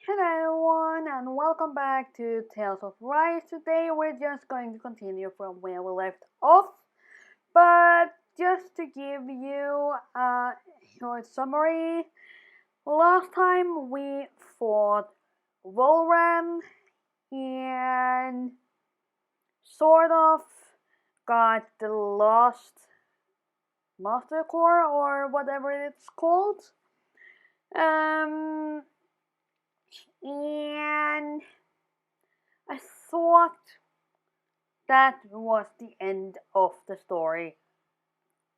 Hello everyone and welcome back to Tales of Rise. Today we're just going to continue from where we left off, but just to give you a short summary, last time we fought Volran and sort of got the lost Master Core or whatever it's called. Um, and I thought that was the end of the story,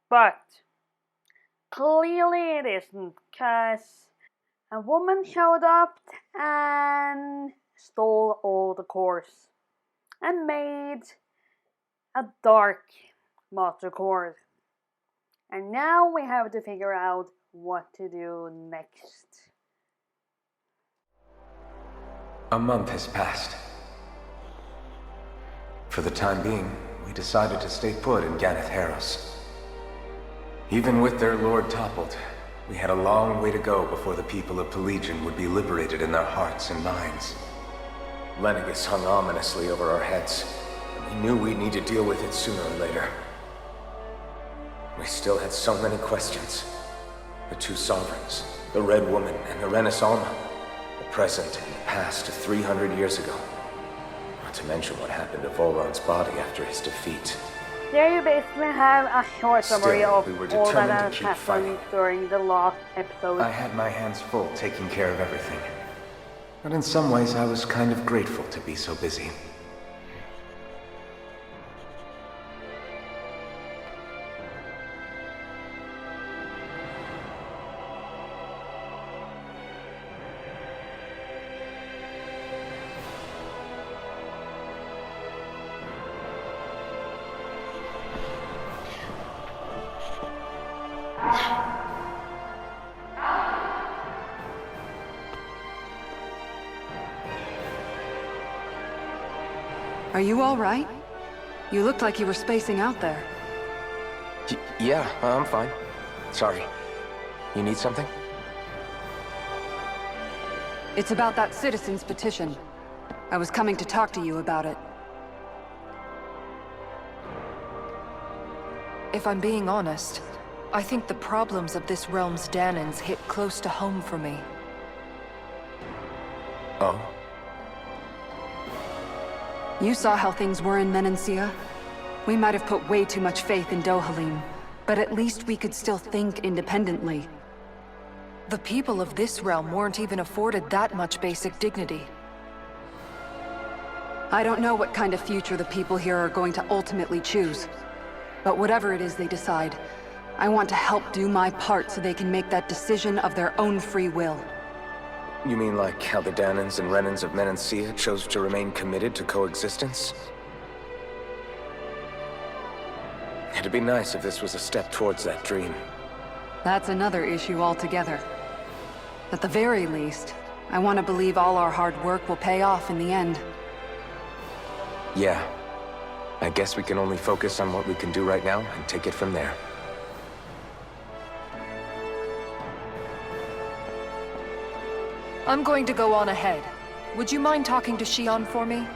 but clearly it isn't, because a woman showed up and stole all the cores and made a dark master core. And now we have to figure out what to do next. A month has passed. For the time being, we decided to stay put in Ganeth Harros. Even with their lord toppled, we had a long way to go before the people of Pelegion would be liberated in their hearts and minds. Lenegus hung ominously over our heads, and we knew we'd need to deal with it sooner or later. We still had so many questions. The two sovereigns, the Red Woman and the Renaissance, the present and the past of 300 years ago. Not to mention what happened to Volron's body after his defeat. There you basically have a short summary Still, of we were all that determined to has keep happened fighting. during the last episode. I had my hands full taking care of everything. But in some ways, I was kind of grateful to be so busy. Are you all right? You looked like you were spacing out there. Yeah, I'm fine. Sorry. You need something? It's about that citizen's petition. I was coming to talk to you about it. If I'm being honest, I think the problems of this realm's Danans hit close to home for me. Oh? You saw how things were in Menancia. We might have put way too much faith in Dohalim, but at least we could still think independently. The people of this realm weren't even afforded that much basic dignity. I don't know what kind of future the people here are going to ultimately choose. But whatever it is they decide, I want to help do my part so they can make that decision of their own free will. You mean like how the Danans and Renans of Menancia chose to remain committed to coexistence? It'd be nice if this was a step towards that dream. That's another issue altogether. At the very least, I want to believe all our hard work will pay off in the end. Yeah. I guess we can only focus on what we can do right now and take it from there. I'm going to go on ahead. Would you mind talking to Shion for me?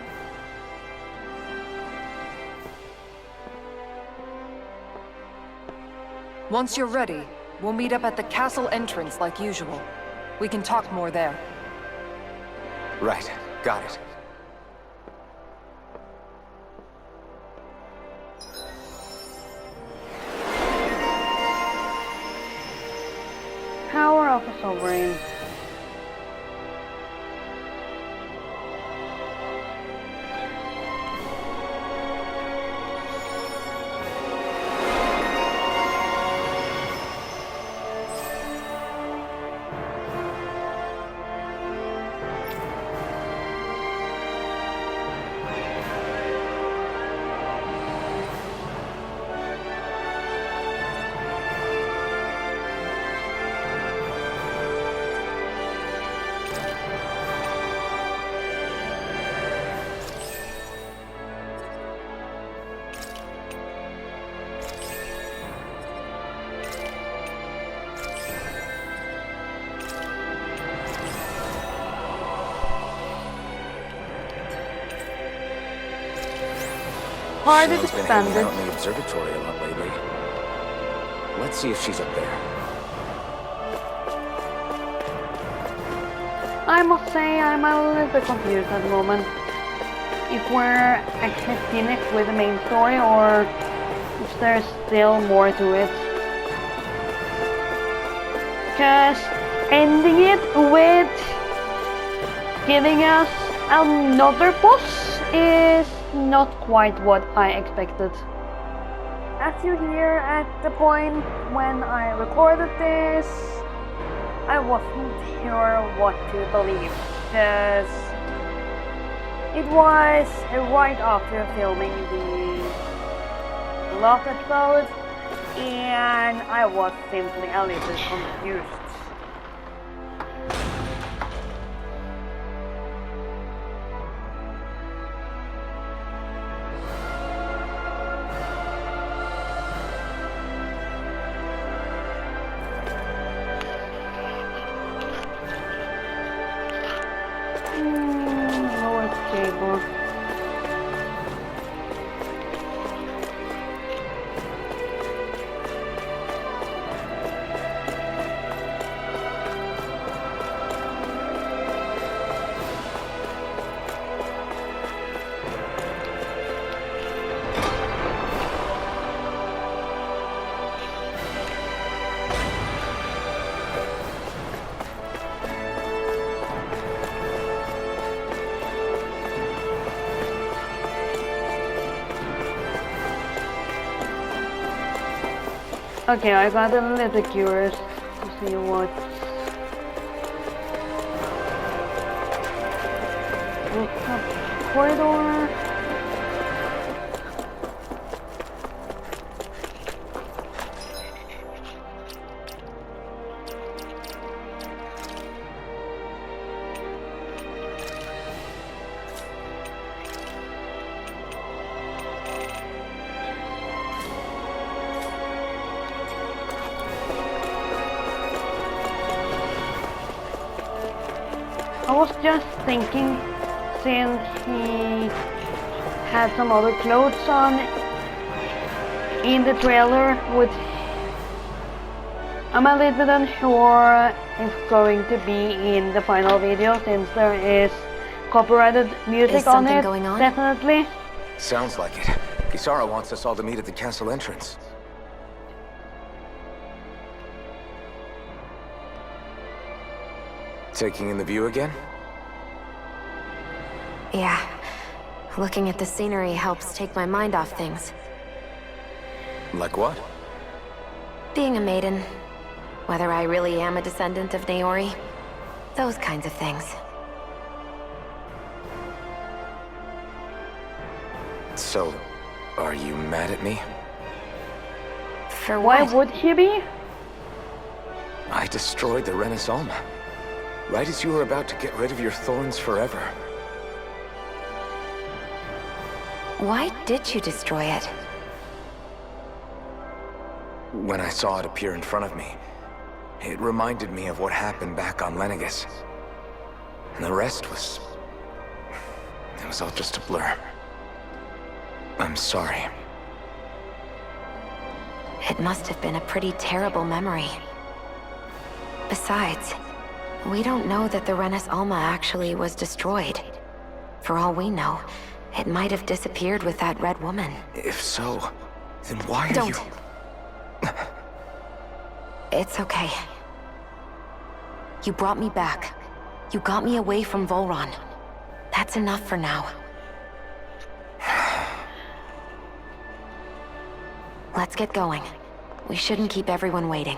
Once you're ready, we'll meet up at the castle entrance like usual. We can talk more there. Right. Got it. Power of a Sovereign. part is Shannon's been hanging expanded. out in the observatory a lot lately. Let's see if she's up there. I must say I'm a little bit confused at the moment. If we're actually finished with the main story or if there's still more to it. Because ending it with giving us another boss is not quite what I expected. As you hear at the point when I recorded this, I wasn't sure what to believe, because it was right after filming the last episode, and I was simply a little confused. Lower cable. Okay, I got a little curious to see what corridor. I was just thinking, since he had some other clothes on in the trailer, which I'm a little bit unsure if going to be in the final video, since there is copyrighted music on it. Going on? Definitely. Sounds like it. Kisara wants us all to meet at the castle entrance. Taking in the view again? Yeah. Looking at the scenery helps take my mind off things. Like what? Being a maiden. Whether I really am a descendant of Naori. Those kinds of things. So, are you mad at me? For Why what? would he be? I destroyed the Renaissance. Right as you were about to get rid of your thorns forever. Why did you destroy it? When I saw it appear in front of me, it reminded me of what happened back on Lenegus. And the rest was... it was all just a blur. I'm sorry. It must have been a pretty terrible memory. Besides, we don't know that the Renis Alma actually was destroyed. For all we know, it might have disappeared with that red woman. If so, then why are Don't. you... It's okay. You brought me back. You got me away from Volron. That's enough for now. Let's get going. We shouldn't keep everyone waiting.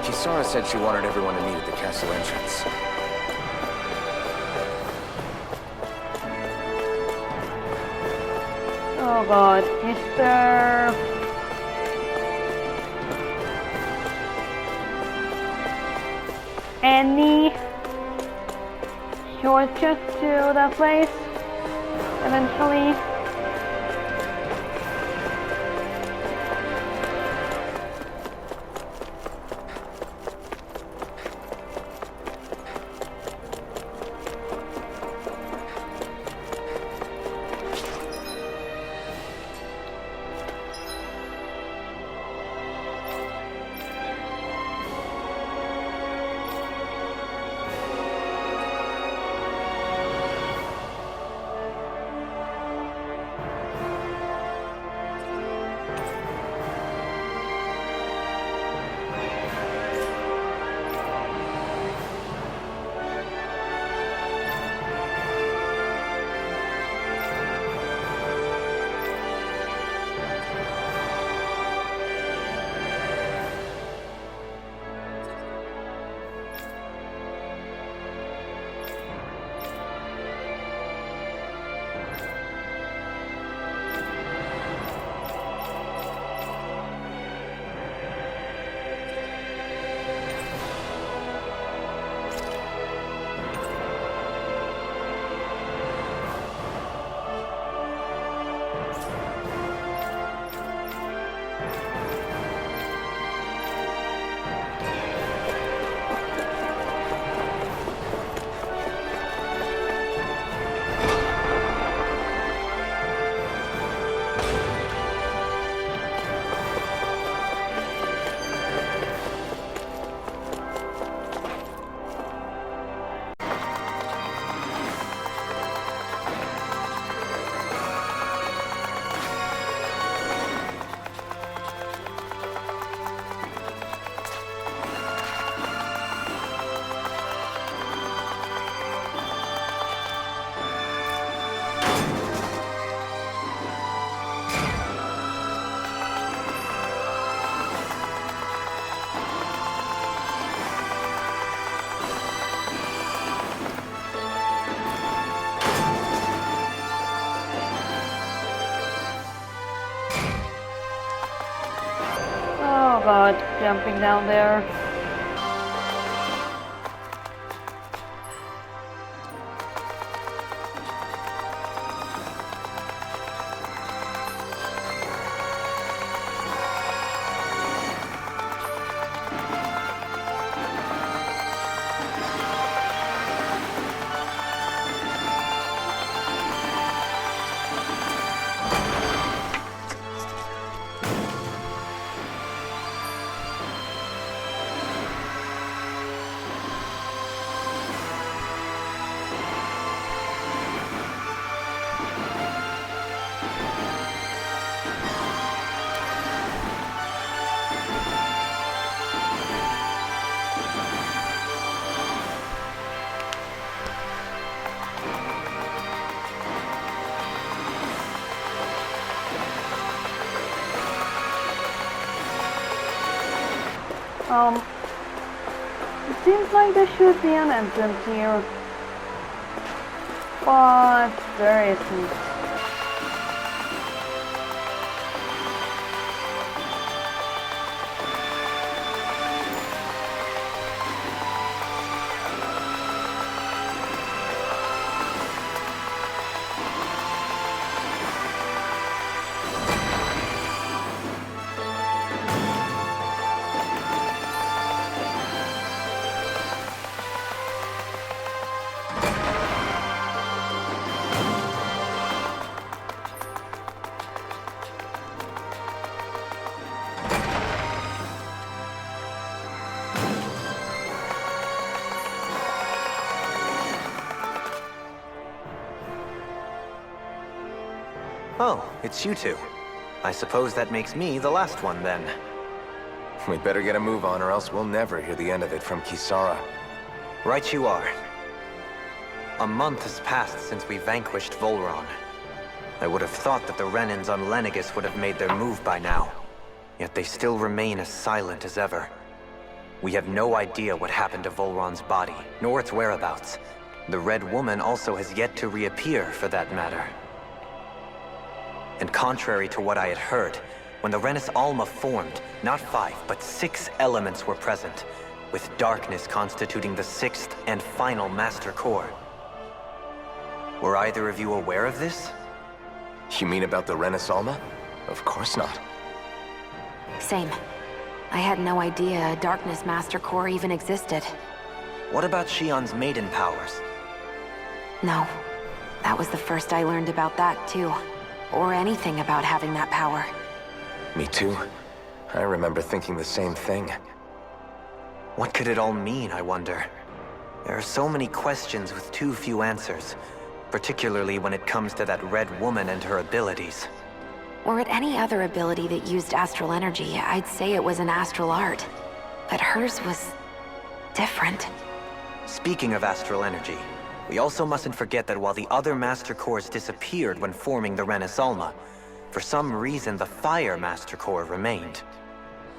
Kisara said she wanted everyone to meet at the castle entrance. Oh god, is there... any shortcut to that place eventually? god, jumping down there. It seems like there should be an entrance here, but there isn't. Oh, it's you two. I suppose that makes me the last one, then. We better get a move on, or else we'll never hear the end of it from Kisara. Right you are. A month has passed since we vanquished Volron. I would have thought that the Renans on Lenegis would have made their move by now. Yet they still remain as silent as ever. We have no idea what happened to Volron's body, nor its whereabouts. The Red Woman also has yet to reappear, for that matter. And contrary to what I had heard, when the Renis Alma formed, not 5, but 6 elements were present, with darkness constituting the 6th and final Master Core. Were either of you aware of this? You mean about the Renis Alma? Of course not. Same. I had no idea a Darkness Master Core even existed. What about Shion's maiden powers? No. That was the first I learned about that, too. Or anything about having that power. Me too. I remember thinking the same thing. What could it all mean, I wonder? There are so many questions with too few answers, particularly when it comes to that Red Woman and her abilities. Were it any other ability that used astral energy, I'd say it was an astral art. But hers was different. Speaking of astral energy, we also mustn't forget that while the other Master Cores disappeared when forming the Renis Alma, for some reason the Fire Master Core remained.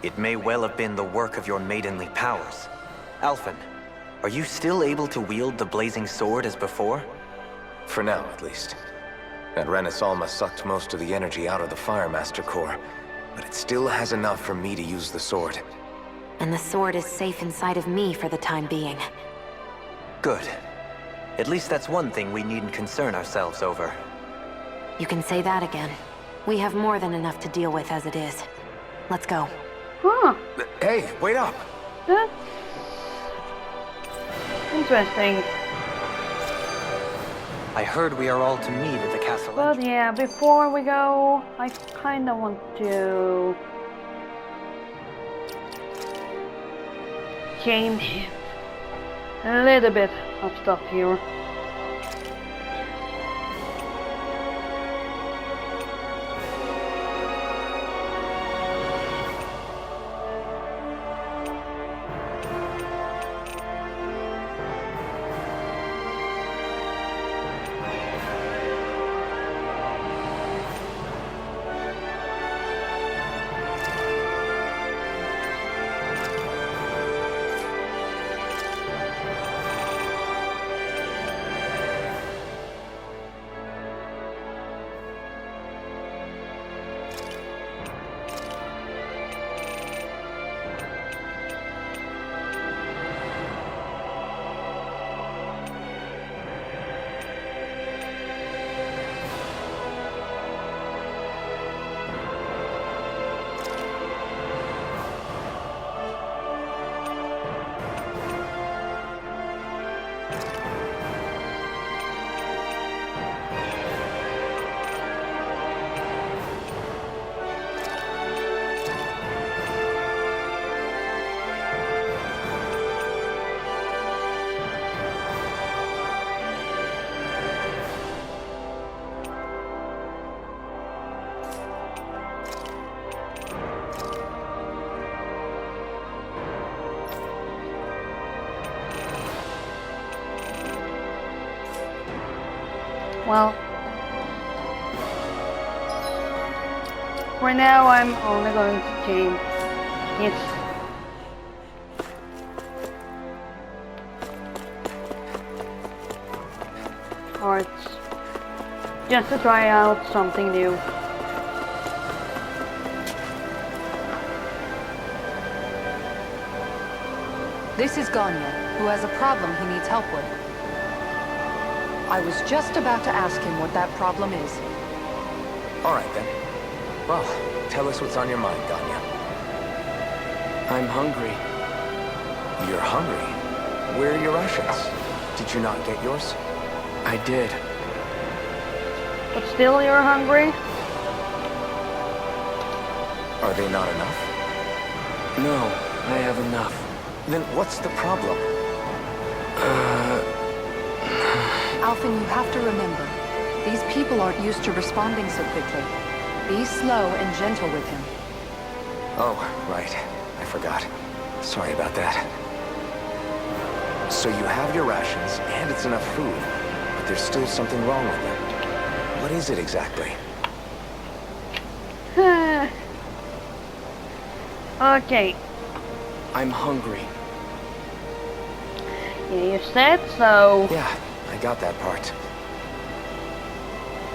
It may well have been the work of your maidenly powers. Alphen, are you still able to wield the blazing sword as before? For now, at least. That Renis Alma sucked most of the energy out of the Fire Master Core, but it still has enough for me to use the sword. And the sword is safe inside of me for the time being. Good. At least that's one thing we needn't concern ourselves over. You can say that again. We have more than enough to deal with as it is. Let's go. Huh. Hey, wait up! That's interesting. I heard we are all to meet at the castle But entrance. yeah, before we go, I kinda want to change a little bit of stuff here. Well, for now I'm only going to change his parts just to try out something new. This is Ganya, who has a problem he needs help with. I was just about to ask him what that problem is. All right, then. Well, tell us what's on your mind, Ganya. I'm hungry. You're hungry? Where are your rations? Did you not get yours? I did. But still you're hungry? Are they not enough? No, I have enough. Then what's the problem? Alphen, you have to remember, these people aren't used to responding so quickly. Be slow and gentle with him. Oh, right. I forgot. Sorry about that. So you have your rations, and it's enough food, but there's still something wrong with them. What is it exactly? Okay. I'm hungry. Yeah, you said so. Yeah, I got that part.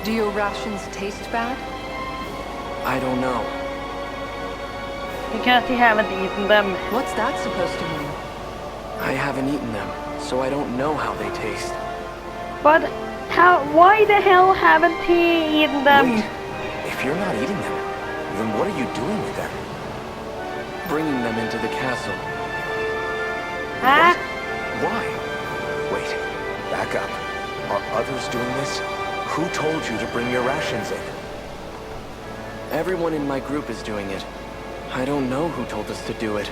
Do your rations taste bad? I don't know. Because you haven't eaten them. What's that supposed to mean? I haven't eaten them, so I don't know how they taste. But why the hell haven't he eaten them? Wait, if you're not eating them, then what are you doing with them? Bringing them into the castle. Huh? Why? Wait, back up. Are others doing this? Who told you to bring your rations in? Everyone in my group is doing it. I don't know who told us to do it.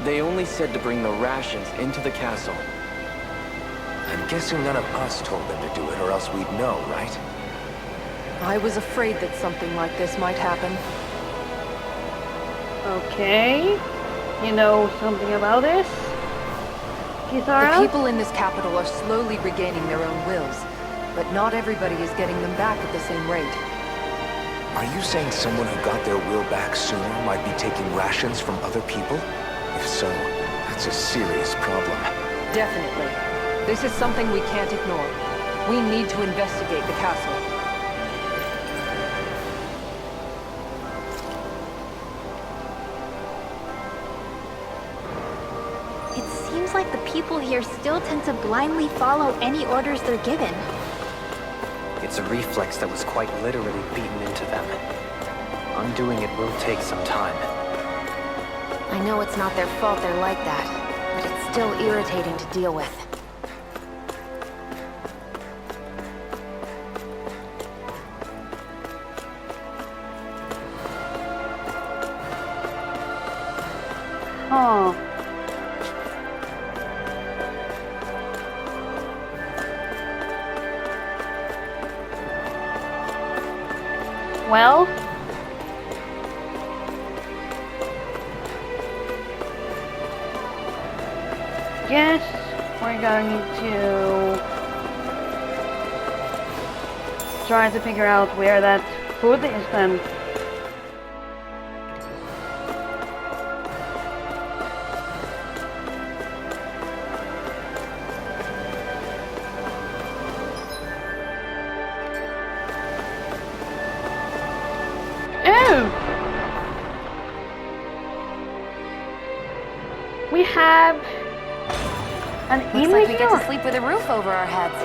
They only said to bring the rations into the castle. I'm guessing none of us told them to do it, or else we'd know, right? I was afraid that something like this might happen. Okay. You know something about this? The Kisara? people in this capital are slowly regaining their own wills, but not everybody is getting them back at the same rate. Are you saying someone who got their will back sooner might be taking rations from other people? If so, that's a serious problem. Definitely. This is something we can't ignore. We need to investigate the castle. It seems like the people here still tend to blindly follow any orders they're given. It's a reflex that was quite literally beaten into them. Undoing it will take some time. I know it's not their fault they're like that, but it's still irritating to deal with. Oh. Well, guess we're going to try to figure out where that food is then. We have an Looks inn like we here. get to sleep with a roof over our heads.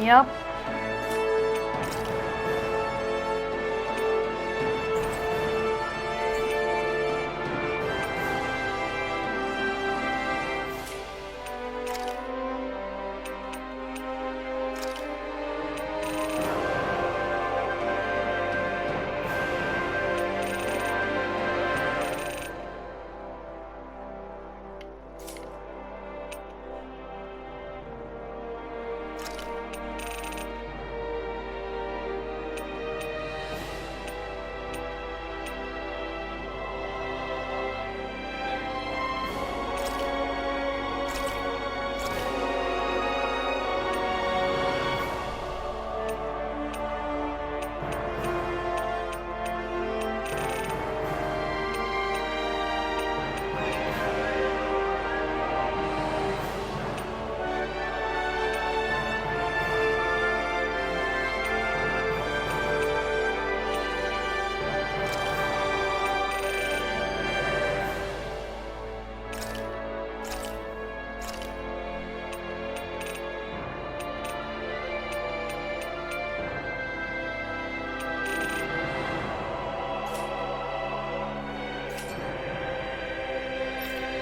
Yep.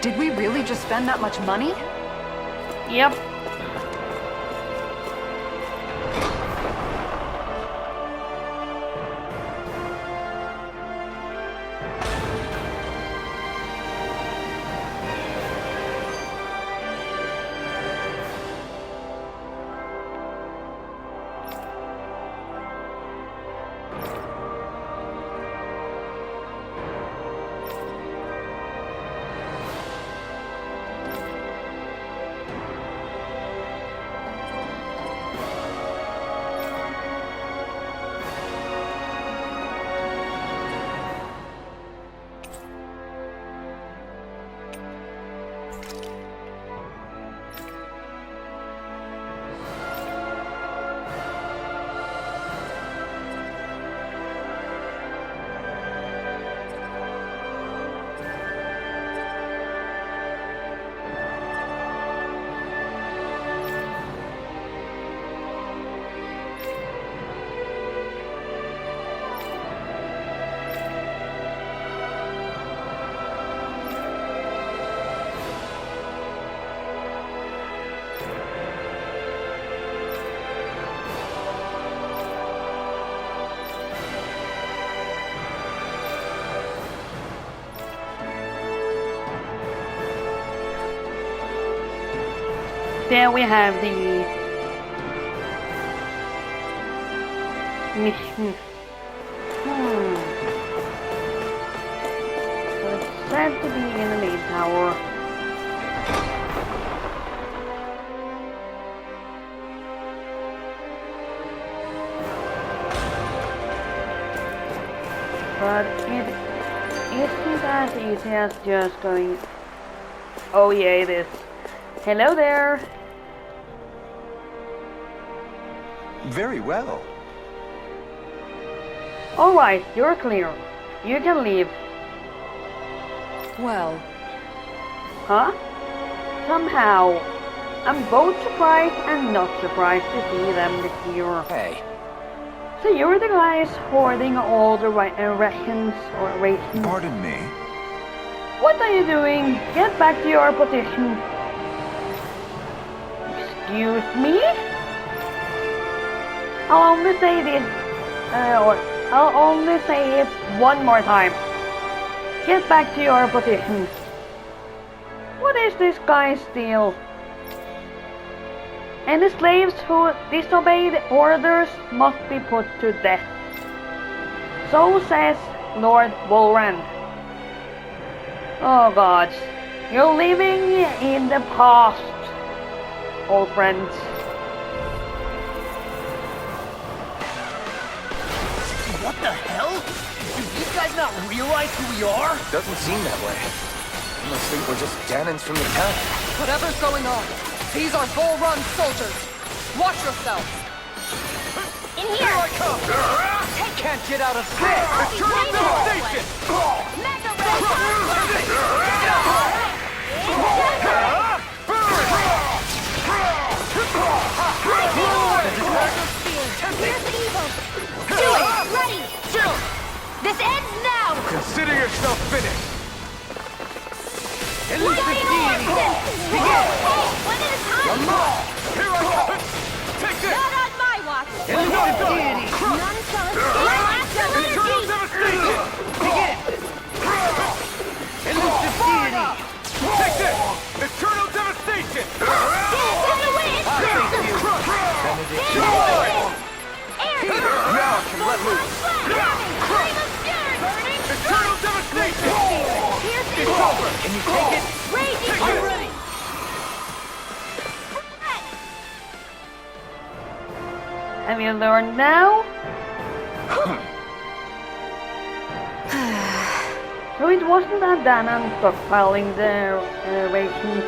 Did we really just spend that much money? Yep. There we have the mission. So it's said to be in the main tower. But it isn't as easy as just going. Oh yeah, it is. Hello there. Very well. Alright, you're clear. You can leave. Well, Huh? Somehow, I'm both surprised and not surprised to see them here. Hey, So you're the guys hoarding all the rations or rations. Pardon me? What are you doing? Get back to your position. Excuse me? I'll only say this, or I'll only say it one more time. Get back to your position. What is this guy's deal? Any slaves who disobeyed orders must be put to death. So says Lord Volran. Oh gods, you're living in the past, old friends. What the hell? Do these guys not realize who we are? doesn't seem that way. I must think we're just Danins from the town. whatever's going on, these are Volrun soldiers. Watch yourselves. In here! Can't get out of this! Turn to the station! Mega Here's the evil! Do it! Ready! This ends now! Consider yourself finished! Begin! One at a time! Here I come! Take this! Not on my watch! None shall escape! Eternal devastation! Begin! Elusive deity! Take this! Eternal devastation! Dance in the wind! Benedict Fox! Now I can let loose! Eternal devastation! It's over! Can you take it? Raging! I'm ready! Have you learned now? So it wasn't a Danan stockpiling the rations.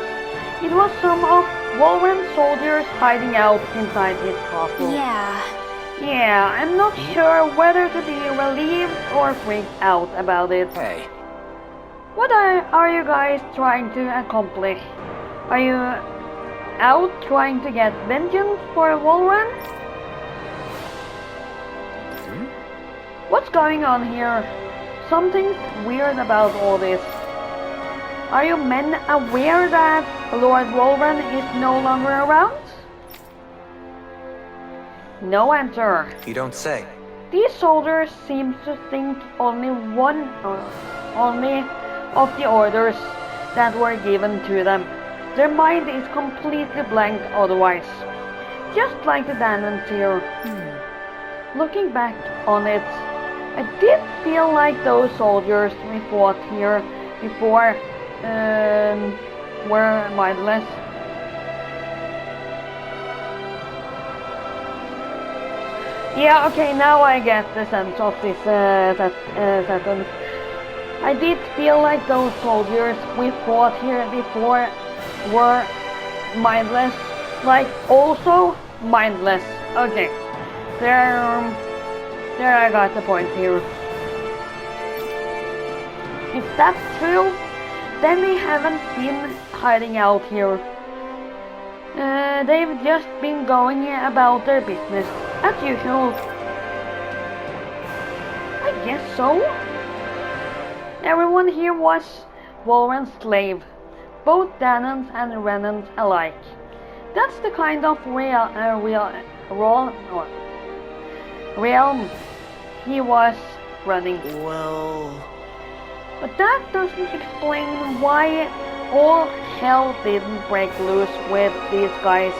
It was some of Volran's soldiers hiding out inside his castle. Yeah, I'm not sure whether to be relieved or freaked out about it. Hey, What are you guys trying to accomplish? Are you out trying to get vengeance for Volran? What's going on here? Something's weird about all this. Are you men aware that Lord Wolfram is no longer around? No answer. You don't say. These soldiers seem to think only of the orders that were given to them. Their mind is completely blank otherwise. Just like the Danans here. Looking back on it, I did feel like those soldiers we fought here before were mindless. Yeah, okay, now I get the sense of this sentence. I did feel like those soldiers we fought here before were mindless. Like, also mindless. Okay, there I got the point here. If that's true, then they haven't been hiding out here. They've just been going about their business, as usual. I guess so. Everyone here was Wolfram's slave, both Danans and Renans alike. That's the kind of realm he was running. Well... But that doesn't explain why all hell didn't break loose with these guys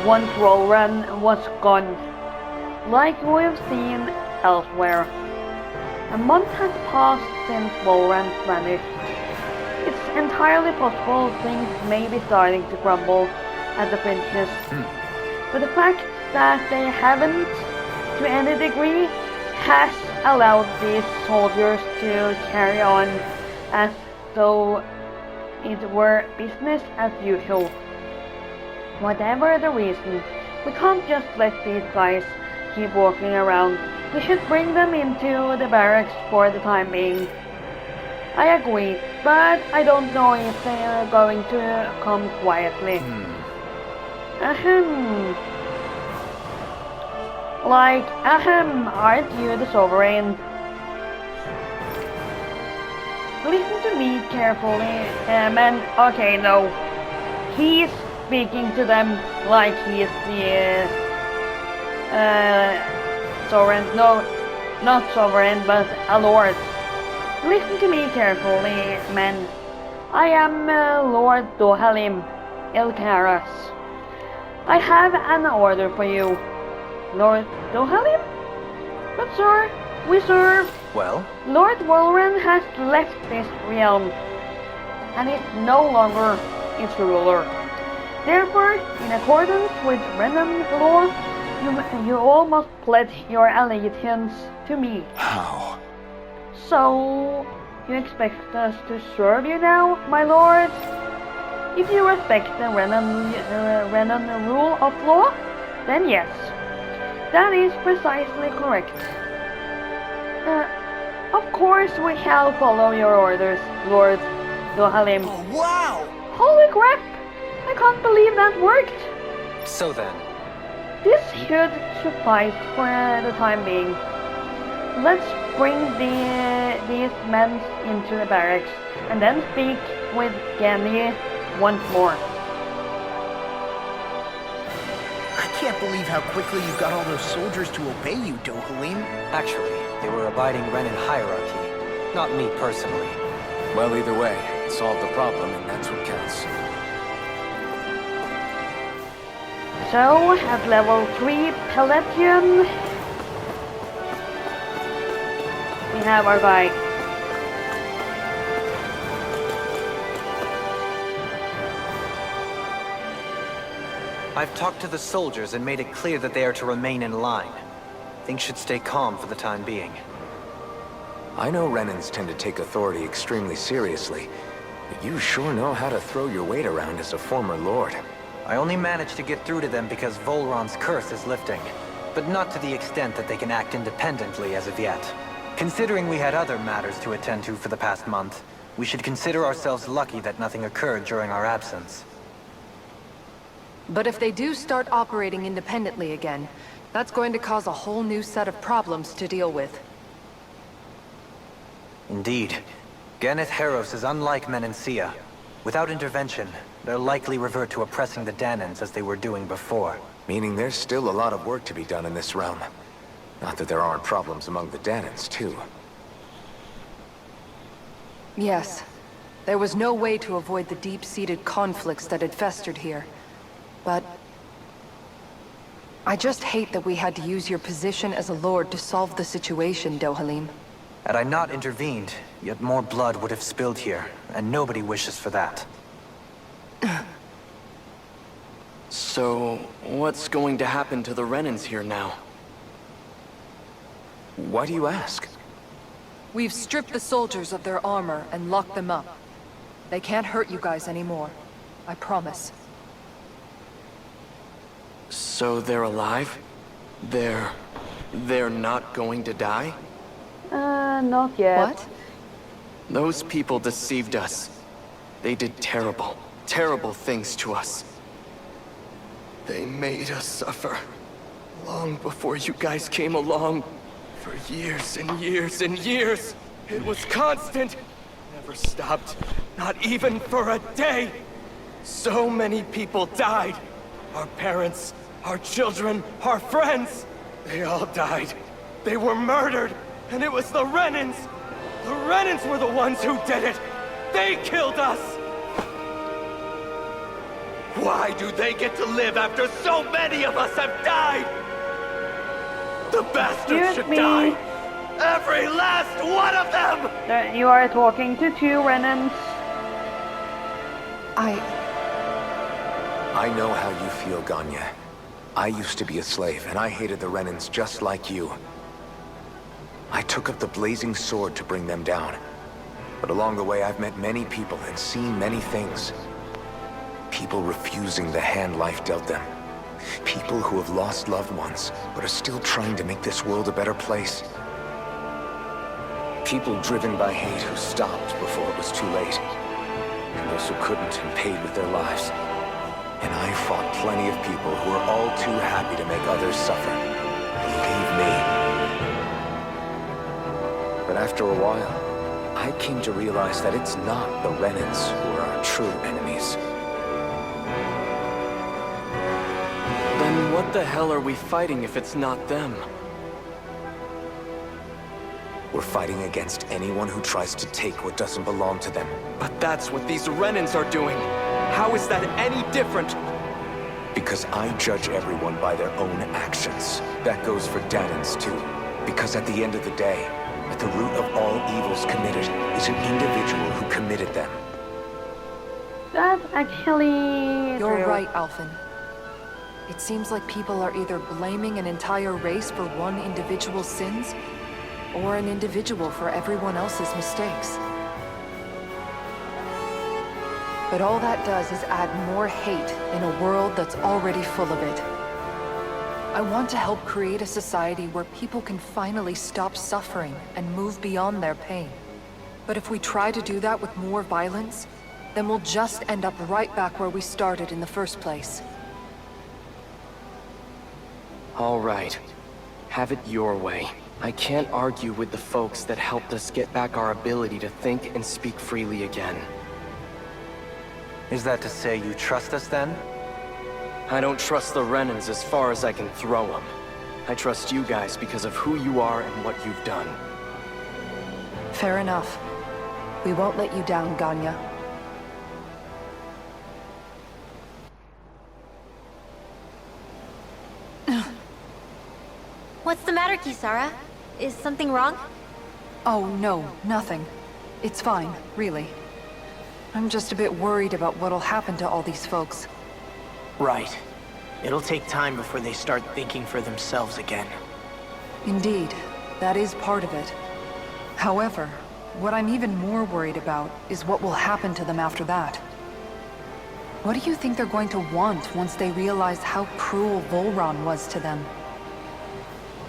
once Wolfram was gone, like we've seen elsewhere. A month has passed since Wolfram vanished. It's entirely possible things may be starting to crumble at the fringes. But the fact that they haven't, to any degree, has allowed these soldiers to carry on as though it were business as usual. Whatever the reason, we can't just let these guys keep walking around. We should bring them into the barracks for the time being. I agree, but I don't know if they are going to come quietly. Like, aren't you the sovereign? Listen to me carefully, man. Okay, no. He's speaking to them like he's the sovereign. No, not sovereign, but a lord. Listen to me carefully, man. I am Lord Dohalim Ilkaras. I have an order for you. Lord Dohalim? But sir, we serve. Well? Lord Wolfram has left this realm, and is no longer its ruler. Therefore, in accordance with Renan law, you all must pledge your allegiance to me. How? So, you expect us to serve you now, my lord? If you respect the Renan rule of law, then yes. That is precisely correct. Of course we shall follow your orders, Lord Dohalim. Oh, wow! Holy crap! I can't believe that worked! So then... This should suffice for the time being. Let's bring these men into the barracks, and then speak with Gany once more. I can't believe how quickly you got all those soldiers to obey you, Dohalim. Actually, they were abiding Renan hierarchy, not me personally. Well, either way, it solved the problem, and that's what counts. So, at level 3 Palladium, we have our guy. I've talked to the soldiers and made it clear that they are to remain in line. Things should stay calm for the time being. I know Renans tend to take authority extremely seriously, but you sure know how to throw your weight around as a former lord. I only managed to get through to them because Volron's curse is lifting, but not to the extent that they can act independently as of yet. Considering we had other matters to attend to for the past month, we should consider ourselves lucky that nothing occurred during our absence. But if they do start operating independently again, that's going to cause a whole new set of problems to deal with. Indeed. Ganeth Heros is unlike Menancia. Without intervention, they'll likely revert to oppressing the Danans as they were doing before. Meaning there's still a lot of work to be done in this realm. Not that there aren't problems among the Danans, too. Yes. There was no way to avoid the deep-seated conflicts that had festered here. But I just hate that we had to use your position as a lord to solve the situation, Dohalim. Had I not intervened, yet more blood would have spilled here, and nobody wishes for that. So, what's going to happen to the Renans here now? Why do you ask? We've stripped the soldiers of their armor and locked them up. They can't hurt you guys anymore. I promise. So they're alive? They're not going to die? Not yet. What? Those people deceived us. They did terrible, terrible things to us. They made us suffer. Long before you guys came along. For years and years and years. It was constant. Never stopped. Not even for a day. So many people died. Our parents, our children, our friends. They all died. They were murdered. And it was the Renans. The Renans were the ones who did it. They killed us. Why do they get to live after so many of us have died? The bastards should die. Every last one of them! You are talking to two Renans. I know how you feel, Ganya. I used to be a slave, and I hated the Renans just like you. I took up the blazing sword to bring them down. But along the way, I've met many people and seen many things. People refusing the hand life dealt them. People who have lost loved ones, but are still trying to make this world a better place. People driven by hate who stopped before it was too late. And those who couldn't and paid with their lives. And I fought plenty of people who were all too happy to make others suffer. Believe me. But after a while, I came to realize that it's not the Renans who are our true enemies. Then what the hell are we fighting if it's not them? We're fighting against anyone who tries to take what doesn't belong to them. But that's what these Renans are doing. How is that any different? Because I judge everyone by their own actions. That goes for Danans too. Because at the end of the day, at the root of all evils committed is an individual who committed them. That's actually You're true. right, Alphen. It seems like people are either blaming an entire race for one individual's sins, or an individual for everyone else's mistakes. But all that does is add more hate in a world that's already full of it. I want to help create a society where people can finally stop suffering and move beyond their pain. But if we try to do that with more violence, then we'll just end up right back where we started in the first place. All right. Have it your way. I can't argue with the folks that helped us get back our ability to think and speak freely again. Is that to say you trust us then? I don't trust the Renans as far as I can throw them. I trust you guys because of who you are and what you've done. Fair enough. We won't let you down, Ganya. What's the matter, Kisara? Is something wrong? Oh, no, nothing. It's fine, really. I'm just a bit worried about what'll happen to all these folks. Right. It'll take time before they start thinking for themselves again. Indeed, that is part of it. However, what I'm even more worried about is what will happen to them after that. What do you think they're going to want once they realize how cruel Volron was to them?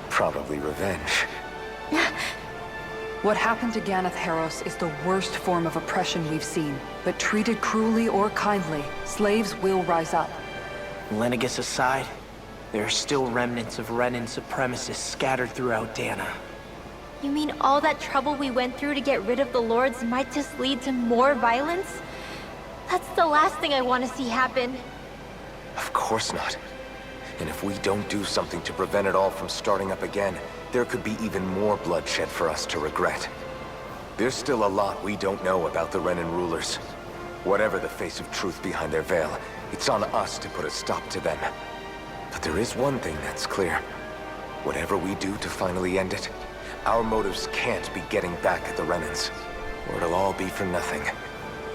Probably revenge. What happened to Ganeth Heros is the worst form of oppression we've seen, but treated cruelly or kindly, slaves will rise up. Lenegis aside, there are still remnants of Renan supremacists scattered throughout Dana. You mean all that trouble we went through to get rid of the Lords might just lead to more violence? That's the last thing I want to see happen. Of course not. And if we don't do something to prevent it all from starting up again, there could be even more bloodshed for us to regret. There's still a lot we don't know about the Renan rulers. Whatever the face of truth behind their veil, it's on us to put a stop to them. But there is one thing that's clear. Whatever we do to finally end it, our motives can't be getting back at the Renans, or it'll all be for nothing.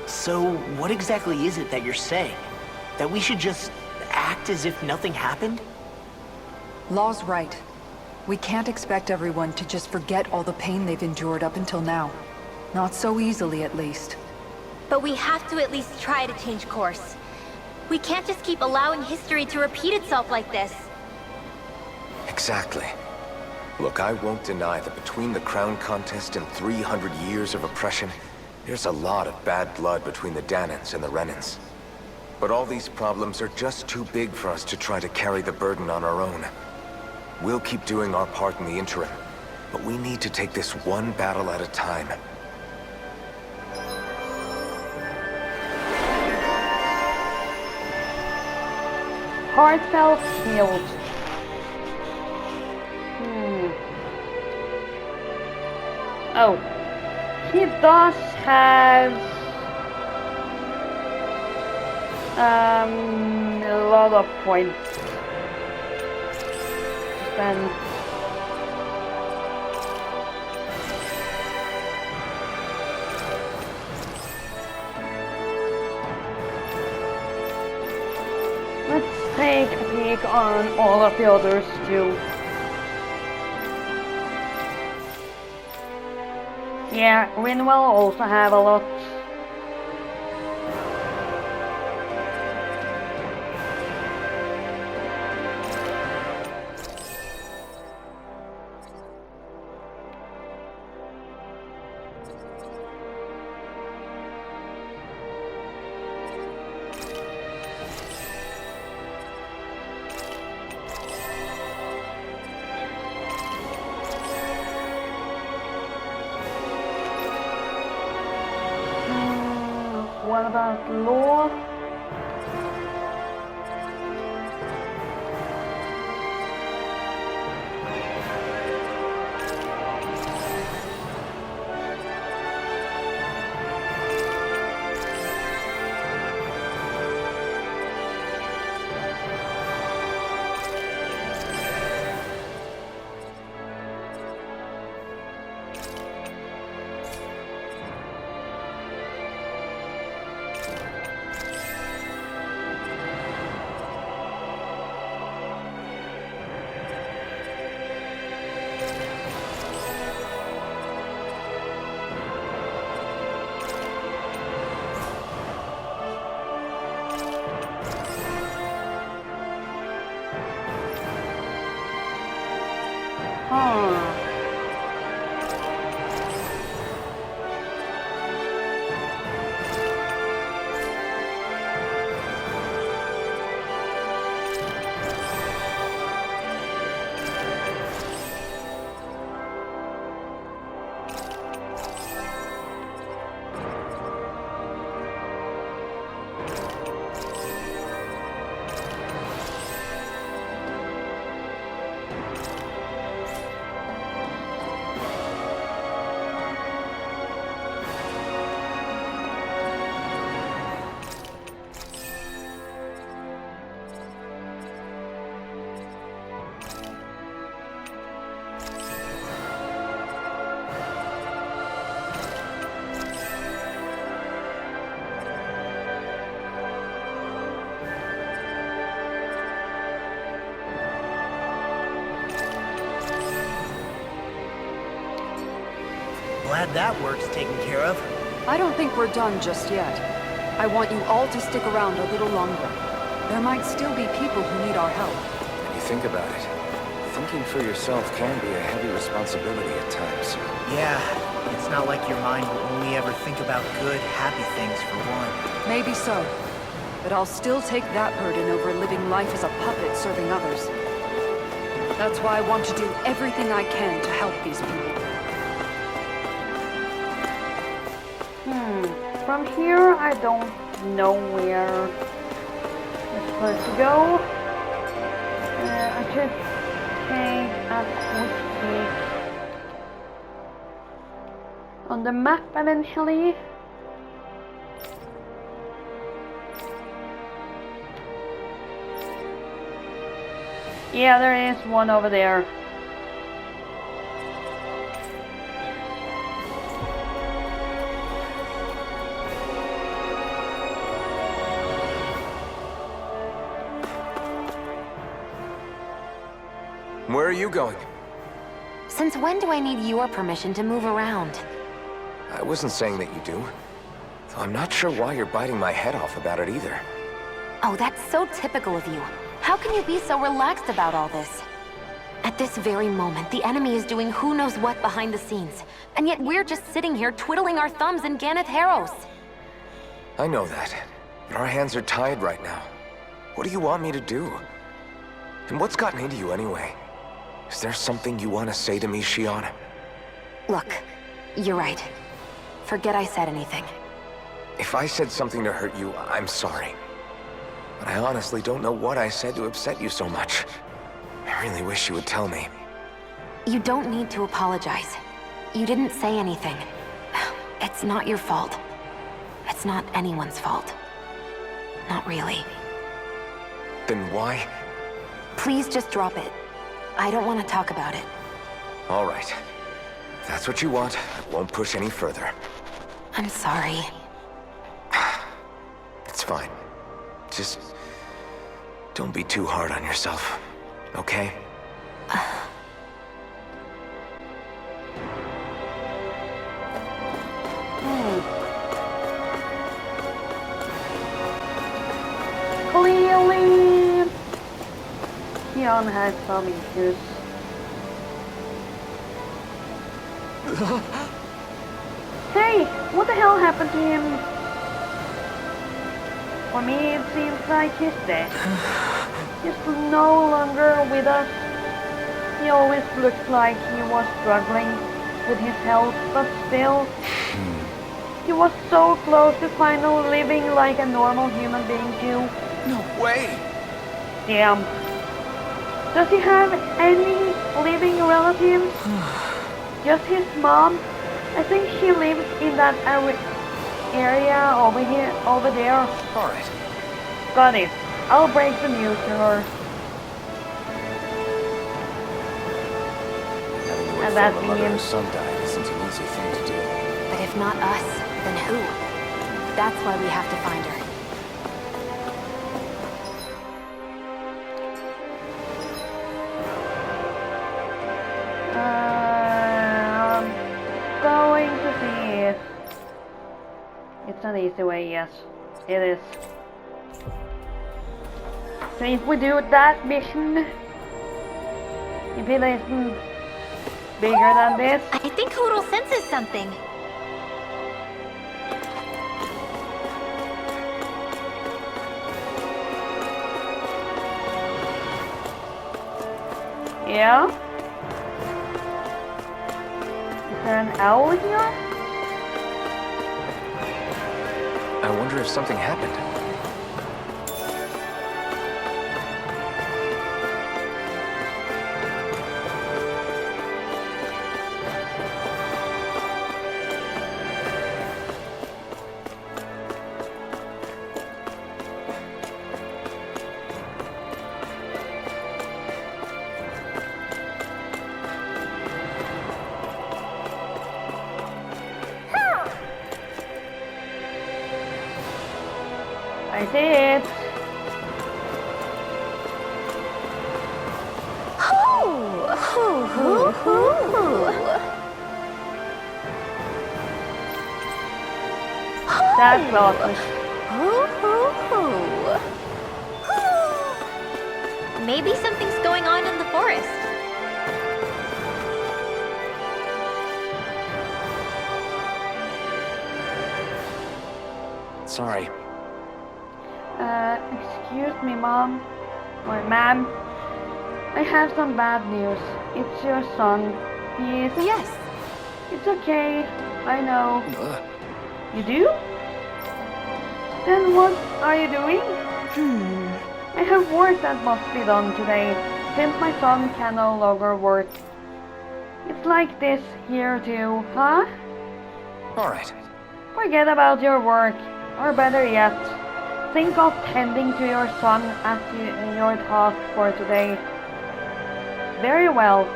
So, what exactly is it that you're saying? That we should just act as if nothing happened? Law's right. We can't expect everyone to just forget all the pain they've endured up until now. Not so easily, at least. But we have to at least try to change course. We can't just keep allowing history to repeat itself like this. Exactly. Look, I won't deny that between the crown contest and 300 years of oppression, there's a lot of bad blood between the Danans and the Renans. But all these problems are just too big for us to try to carry the burden on our own. We'll keep doing our part in the interim, but we need to take this one battle at a time. Heartfelt healed. Oh, he does have a lot of points to spend. Let's take a peek on all of the others too. Yeah, Rinwell also have a lot. What about law? Glad that work's taken care of. I don't think we're done just yet. I want you all to stick around a little longer. There might still be people who need our help. When you think about it, thinking for yourself can be a heavy responsibility at times. Yeah, it's not like your mind will only ever think about good, happy things for one. Maybe so. But I'll still take that burden over living life as a puppet serving others. That's why I want to do everything I can to help these people. From here, I don't know where it's supposed to go. I should take a quick peek on the map eventually. Yeah, there is one over there. Where are you going? Since when do I need your permission to move around? I wasn't saying that you do. Though I'm not sure why you're biting my head off about it either. Oh, that's so typical of you. How can you be so relaxed about all this? At this very moment, the enemy is doing who knows what behind the scenes. And yet we're just sitting here twiddling our thumbs in Ganeth Harros. I know that, but our hands are tied right now. What do you want me to do? And what's gotten into you anyway? Is there something you want to say to me, Shion? Look, you're right. Forget I said anything. If I said something to hurt you, I'm sorry. But I honestly don't know what I said to upset you so much. I really wish you would tell me. You don't need to apologize. You didn't say anything. It's not your fault. It's not anyone's fault. Not really. Then why? Please just drop it. I don't want to talk about it. All right. If that's what you want, I won't push any further. I'm sorry. It's fine. Just don't be too hard on yourself, okay? Clearly, Shion has some issues. Hey, what the hell happened to him? For me, it seems like he's dead. He's no longer with us. He always looked like he was struggling with his health, but still, he was so close to finally living like a normal human being too. No way! Damn. Does he have any living relatives? Just his mom? I think she lives in that area over there. Alright. Got it. I'll break the news to her. Having to And that inform a mother or means... son died isn't an easy thing to do. But if not us, then who? That's why we have to find her. Going to see it. It's an easy way, yes. It is. So if we do that mission, if it isn't bigger than this, I think Hoodle senses something. yeah? Is there an owl here? I wonder if something happened. I see it. That's awesome. Maybe something's going on in the forest. Sorry. Excuse me, Mom. Or Ma'am. I have some bad news. It's your son. He's... Yes. It's okay. I know. You do? Then what are you doing? I have work that must be done today, since my son can no longer work. It's like this here too, huh? Alright. Forget about your work, or better yet, think of tending to your son as your task for today. Very well,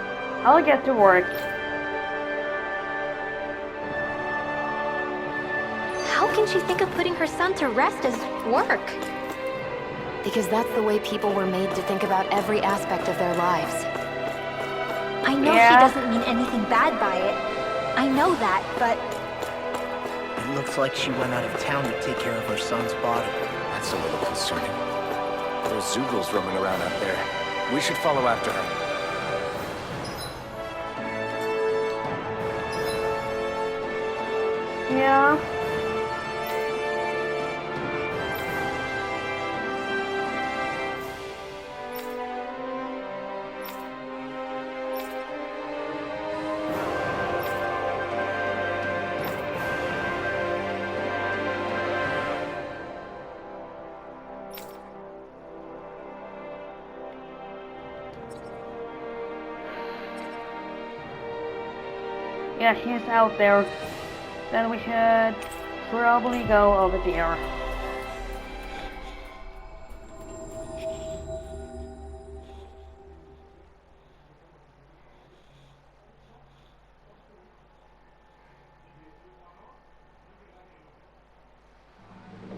I'll get to work. How can she think of putting her son to rest as work? Because that's the way people were made to think about every aspect of their lives. I know she doesn't mean anything bad by it. I know that, but... It looks like she went out of town to take care of her son's body. That's a little concerning. There's Zoogles roaming around out there. We should follow after her. Yeah. Yeah, he's out there. Then we should probably go over there.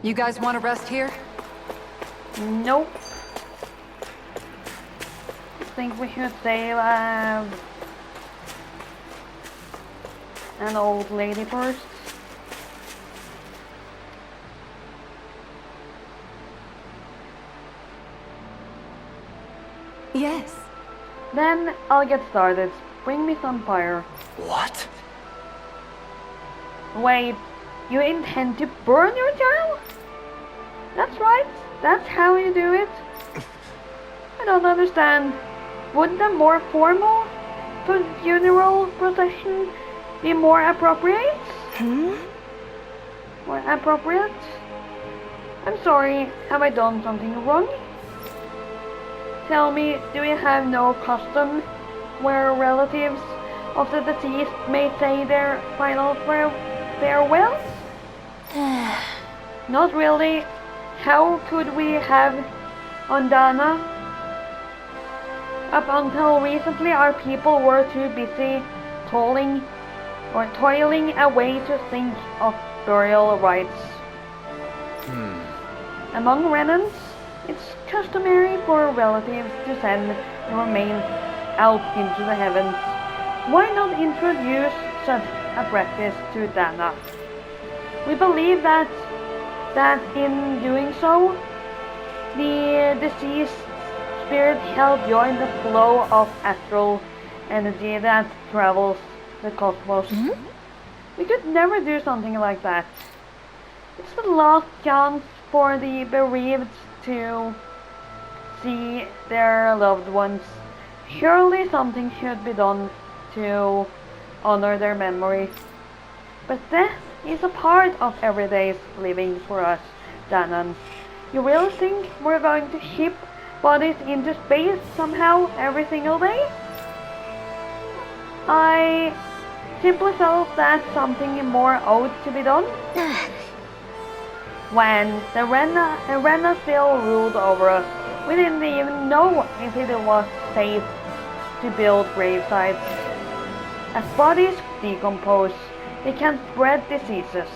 You guys want to rest here? Nope. I think we should save an old lady first. Yes. Then I'll get started. Bring me some fire. What? Wait, you intend to burn your child? That's right, that's how you do it. I don't understand. Wouldn't a more formal funeral procession be more appropriate? More appropriate? I'm sorry, have I done something wrong? Tell me, do you have no custom where relatives of the deceased may say their final farewells? Not really. How could we have on Dana? Up until recently, our people were too busy toiling away to think of burial rites. Among Renans, it's customary for relatives to send the remains out into the heavens. Why not introduce such a practice to Dana? We believe that in doing so, the deceased spirit help join the flow of astral energy that travels the cosmos. We could never do something like that. It's the last chance for the bereaved to see their loved ones. Surely something should be done to honor their memory. But death is a part of everyday living for us, Danan. You really think we're going to ship bodies into space somehow every single day? I simply felt that something more ought to be done. When the Rena still ruled over us, we didn't even know if it was safe to build gravesites. As bodies decompose, they can spread diseases.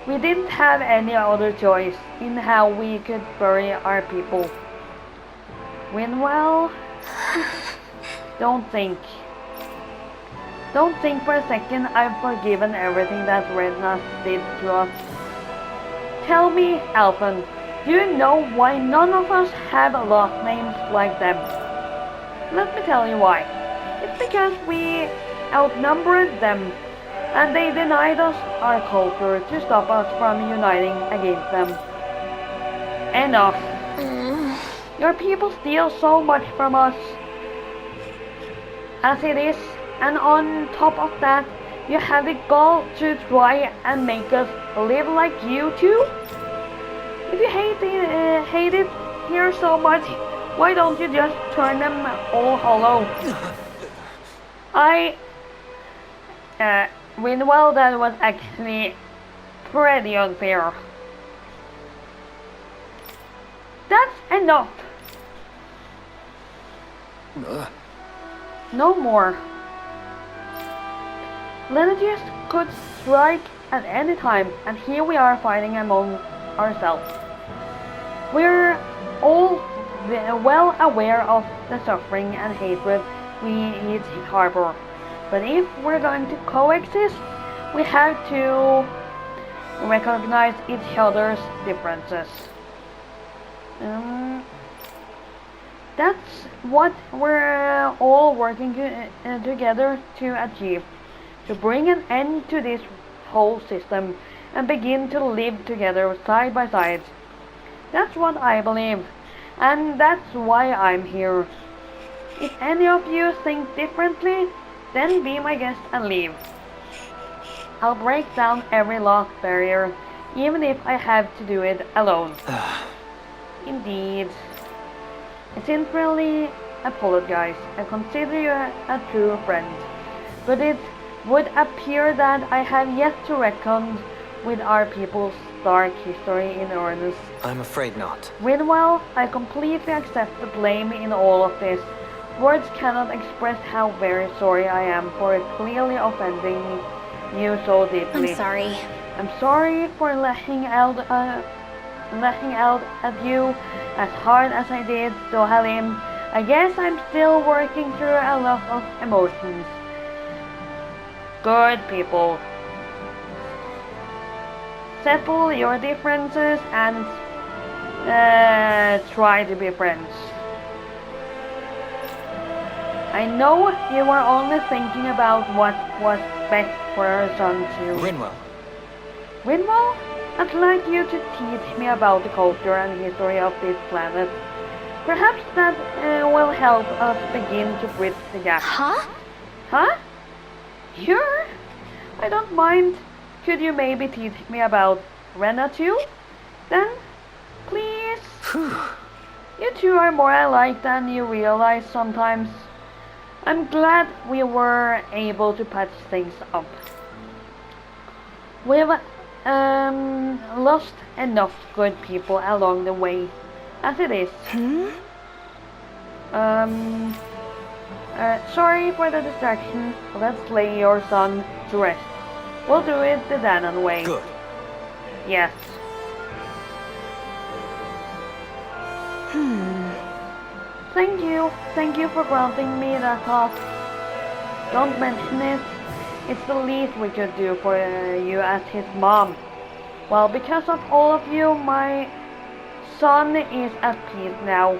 We didn't have any other choice in how we could bury our people. Winwell, don't think for a second I've forgiven everything that Rednas did to us. Tell me, Alphen, do you know why none of us have last names like them? Let me tell you why. It's because we outnumbered them, and they denied us our culture to stop us from uniting against them. Enough. Your people steal so much from us as it is, and on top of that, You have the gall to try and make us live like you too? If you hate it here so much, why don't you just turn them all hollow? Well, that was actually pretty unfair. That's enough. No more. Lineages could strike at any time, and here we are fighting among ourselves. We're all well aware of the suffering and hatred we each harbor. But if we're going to coexist, we have to recognize each other's differences. That's what we're all working together to achieve. To bring an end to this whole system and begin to live together side by side. That's what I believe, and that's why I'm here. If any of you think differently, then be my guest and leave. I'll break down every last barrier, even if I have to do it alone. Indeed. I sincerely apologize and consider you a true friend, but it would appear that I have yet to reckon with our people's dark history in earnest. I'm afraid not. Meanwhile, I completely accept the blame in all of this. Words cannot express how very sorry I am for clearly offending you so deeply. I'm sorry. I'm sorry for lashing out at you as hard as I did, Halim. I guess I'm still working through a lot of emotions. Good people. Settle your differences and try to be friends. I know you were only thinking about what was best for our son too. Rinwell. Rinwell? I'd like you to teach me about the culture and history of this planet. Perhaps that will help us begin to bridge the gap. Huh? Huh? Sure. I don't mind. Could you maybe teach me about Rena too? Then, please. You two are more alike than you realize sometimes. I'm glad we were able to patch things up. We've lost enough good people along the way, as it is. Sorry for the distraction. Let's lay your son to rest. We'll do it the Danan way. Good. Yes. Thank you for granting me that thought. Don't mention it. It's the least we could do for you as his mom. Well, because of all of you, my son is at peace now.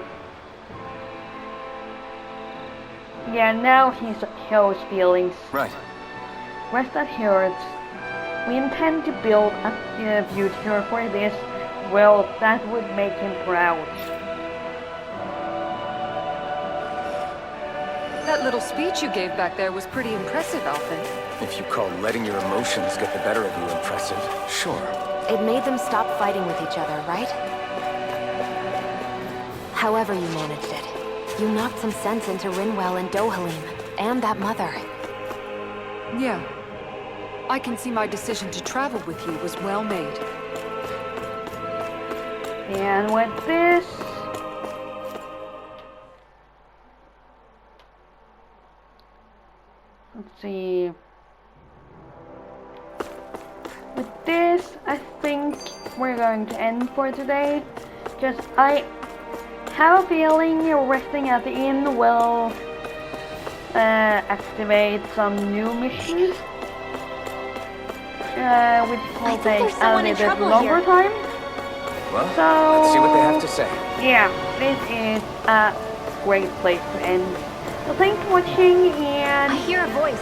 Yeah, now he shows feelings. Right. Rest assured, we intend to build a future for this world that would make him proud. That little speech you gave back there was pretty impressive, Alphen. If you call letting your emotions get the better of you impressive, sure. It made them stop fighting with each other, right? However you managed it, you knocked some sense into Rinwell and Dohalim, and that mother. Yeah. I can see my decision to travel with you was well made. And with this... Let's see... With this, I think we're going to end for today. Just, I have a feeling resting at the inn will activate some new missions. Which will take a little bit longer time. Well, So, let's see what they have to say. Yeah, this is a great place to end. So thanks for watching, and I hear a voice.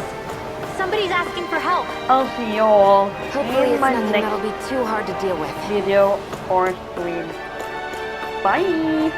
Somebody's asking for help. I'll see you all Hopefully in it's my nothing next that'll be too hard to deal with. video or stream. Bye!